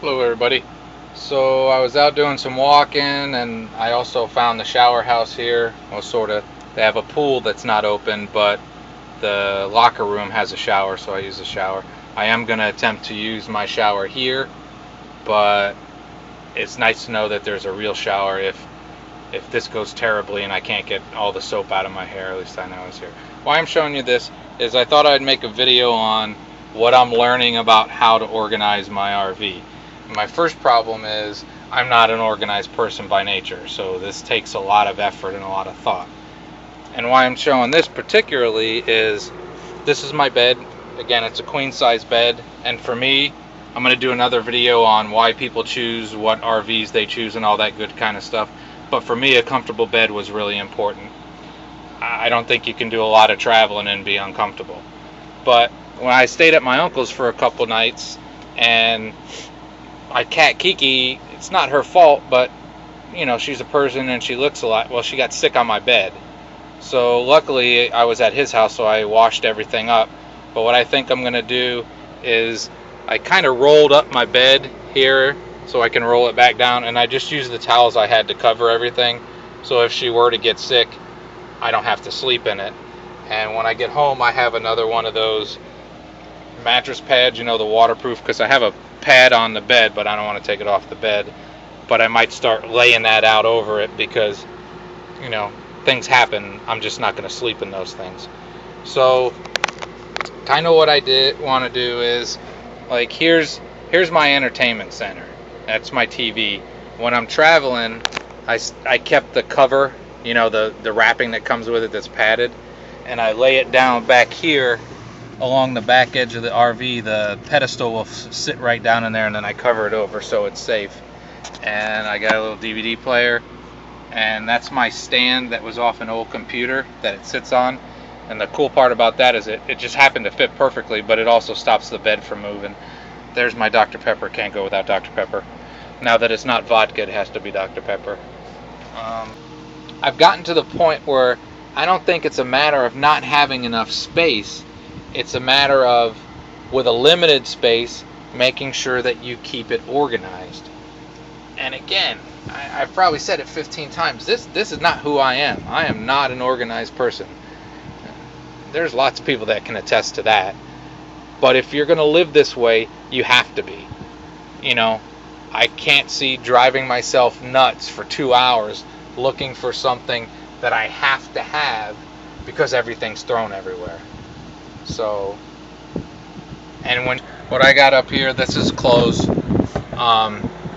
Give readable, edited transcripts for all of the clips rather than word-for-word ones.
Hello everybody. So I was out doing some walking and I also found the shower house here. Well, sort of. They have a pool that's not open, but the locker room has a shower, so I use the shower. I am going to attempt to use my shower here, but it's nice to know that there's a real shower if this goes terribly and I can't get all the soap out of my hair. At least I know it's here. Why I'm showing you this is I thought I'd make a video on what I'm learning about how to organize my RV. My first problem is I'm not an organized person by nature, so this takes a lot of effort and a lot of thought. And why I'm showing this particularly is this is my bed. Again, it's a queen size bed, and for me, I'm going to do another video on why people choose what RVs they choose and all that good kind of stuff. But for me, a comfortable bed was really important. I don't think you can do a lot of traveling and be uncomfortable. But when I stayed at my uncle's for a couple nights, and my cat Kiki, it's not her fault, but she's a person and she looks a lot. Well, she got sick on my bed. So luckily I was at his house, so I washed everything up. But what I think I'm going to do is I kind of rolled up my bed here so I can roll it back down, and I just used the towels I had to cover everything. So if she were to get sick, I don't have to sleep in it. And when I get home, I have another one of those mattress pads, the waterproof, because I have a pad on the bed, but I don't want to take it off the bed. But I might start laying that out over it because, things happen. I'm just not going to sleep in those things. So, kind of what I did want to do is, like, here's my entertainment center. That's my TV. When I'm traveling, I kept the cover, the wrapping that comes with it that's padded, and I lay it down back here along the back edge of the RV. The pedestal will sit right down in there, and then I cover it over so it's safe. And I got a little DVD player, and that's my stand that was off an old computer that it sits on. And the cool part about that is it just happened to fit perfectly, but it also stops the bed from moving. There's my Dr. Pepper. Can't go without Dr. Pepper. Now that it's not vodka, it has to be Dr. Pepper. I've gotten to the point where I don't think it's a matter of not having enough space. It's a matter of, with a limited space, making sure that you keep it organized. And again, I've probably said it 15 times. This is not who I am. I am not an organized person. There's lots of people that can attest to that. But if you're going to live this way, you have to be. I can't see driving myself nuts for 2 hours looking for something that I have to have because everything's thrown everywhere. So, and what I got up here, this is clothes.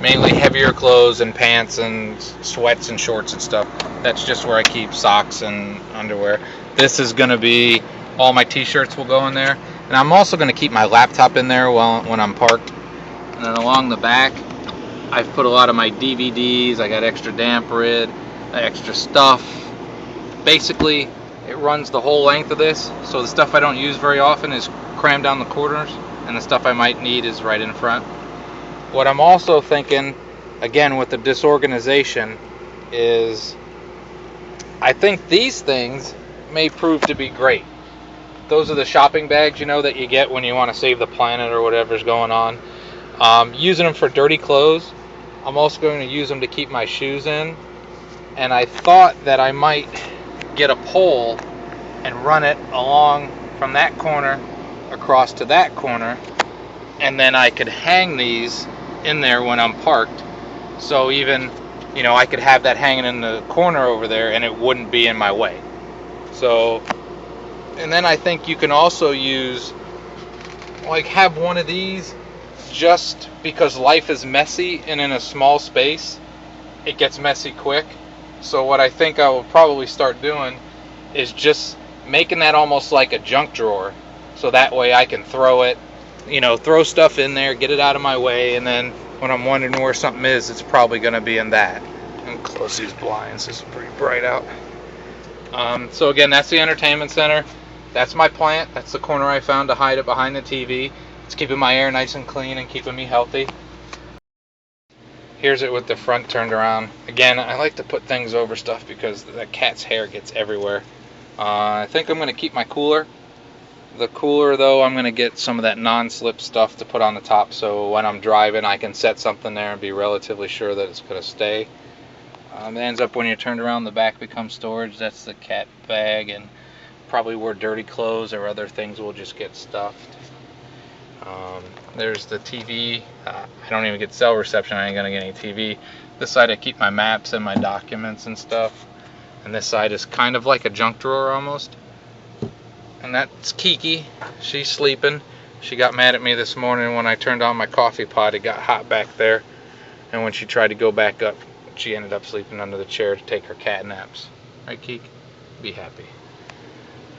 Mainly heavier clothes and pants and sweats and shorts and stuff. That's just where I keep socks and underwear. This is going to be, all my t-shirts will go in there. And I'm also going to keep my laptop in there when I'm parked. And then along the back, I've put a lot of my DVDs. I got extra damp rid, extra stuff. Basically, it runs the whole length of this. So the stuff I don't use very often is crammed down the corners, and the stuff I might need is right in front. What I'm also thinking, again with the disorganization, is I think these things may prove to be great. Those are the shopping bags, that you get when you want to save the planet or whatever's going on. Using them for dirty clothes. I'm also going to use them to keep my shoes in. And I thought that I might get a pole and run it along from that corner across to that corner, and then I could hang these in there when I'm parked. So even, I could have that hanging in the corner over there and it wouldn't be in my way. So, and then I think you can also use, have one of these, just because life is messy and in a small space, it gets messy quick. So what I think I will probably start doing is just making that almost like a junk drawer. So that way I can throw it, throw stuff in there, get it out of my way, and then when I'm wondering where something is, it's probably going to be in that. And close these blinds. This is pretty bright out. So again, that's the entertainment center. That's my plant. That's the corner I found to hide it behind the TV. It's keeping my air nice and clean and keeping me healthy. Here's it with the front turned around. Again, I like to put things over stuff because the cat's hair gets everywhere. I think I'm going to keep my cooler The cooler though, I'm going to get some of that non-slip stuff to put on the top so when I'm driving I can set something there and be relatively sure that it's going to stay. It ends up when you're turned around, the back becomes storage. That's the cat bag, and probably where dirty clothes or other things will just get stuffed. There's the TV. I don't even get cell reception. I ain't gonna get any TV. This side I keep my maps and my documents and stuff, and this side is kind of like a junk drawer almost. And that's Kiki. She's sleeping. She got mad at me this morning when I turned on my coffee pot. It got hot back there, and when she tried to go back up, she ended up sleeping under the chair to take her cat naps. Right, Kiki? Be happy.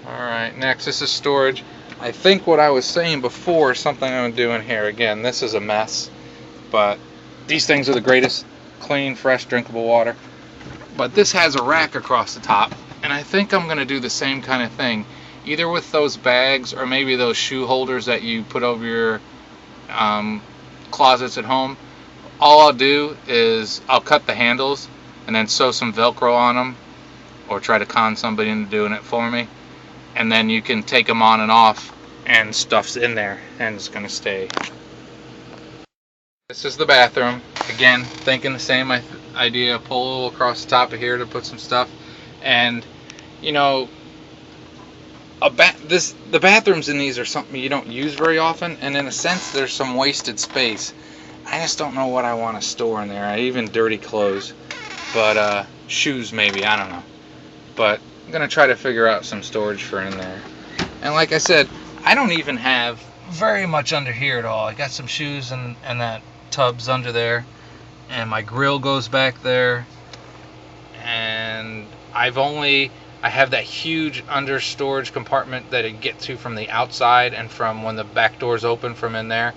Alright, next, this is storage. I think what I was saying before is something I'm doing here. Again, this is a mess, but these things are the greatest. Clean, fresh, drinkable water. But this has a rack across the top, and I think I'm going to do the same kind of thing. Either with those bags or maybe those shoe holders that you put over your closets at home. All I'll do is I'll cut the handles and then sew some Velcro on them, or try to con somebody into doing it for me. And then you can take them on and off, and stuff's in there, and it's going to stay. This is the bathroom. Again, thinking the same idea. Pull a little across the top of here to put some stuff. And, you know, the bathrooms in these are something you don't use very often, and in a sense there's some wasted space. I just don't know what I want to store in there. Even dirty clothes, but shoes maybe, I don't know. But I'm gonna try to figure out some storage for in there. And like I said, I don't even have very much under here at all. I got some shoes and that tubs under there, and my grill goes back there, and I have that huge under storage compartment that it gets to from the outside and from when the back door's open from in there,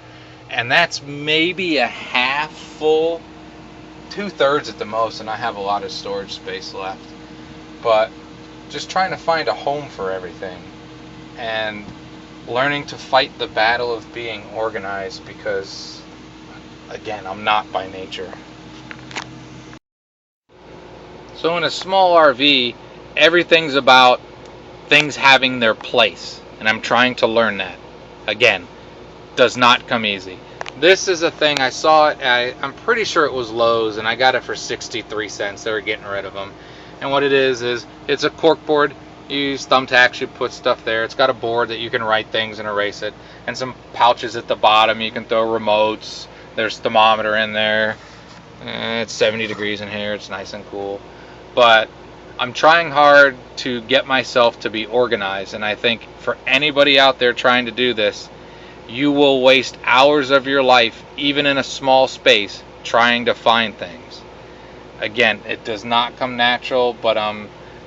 and that's maybe a half full, 2/3 at the most, and I have a lot of storage space left. But just trying to find a home for everything and learning to fight the battle of being organized, because again, I'm not by nature. So in a small RV, everything's about things having their place, and I'm trying to learn that. Again, does not come easy. This is a thing, I saw it, I'm pretty sure it was Lowe's, and I got it for 63 cents. They were getting rid of them. And what it is it's a cork board. You use thumbtacks, you put stuff there. It's got a board that you can write things and erase it, and some pouches at the bottom. You can throw remotes. There's a thermometer in there. It's 70 degrees in here. It's nice and cool. But I'm trying hard to get myself to be organized, and I think for anybody out there trying to do this, you will waste hours of your life, even in a small space, trying to find things. Again, it does not come natural, but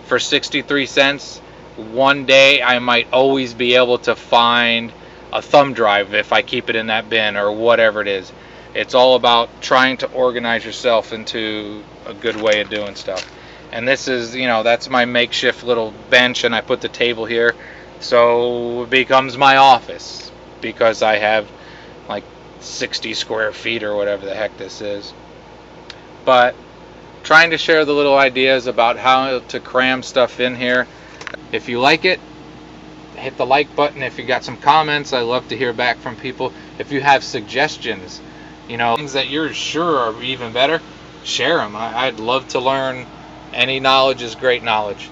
for 63 cents, one day I might always be able to find a thumb drive if I keep it in that bin or whatever it is. It's all about trying to organize yourself into a good way of doing stuff. And this is, that's my makeshift little bench, and I put the table here, so it becomes my office, because I have like 60 square feet or whatever the heck this is. But trying to share the little ideas about how to cram stuff in here. If you like it, hit the like button. If you got some comments, I love to hear back from people. If you have suggestions, things that you're sure are even better, share them. I'd love to learn. Any knowledge is great knowledge.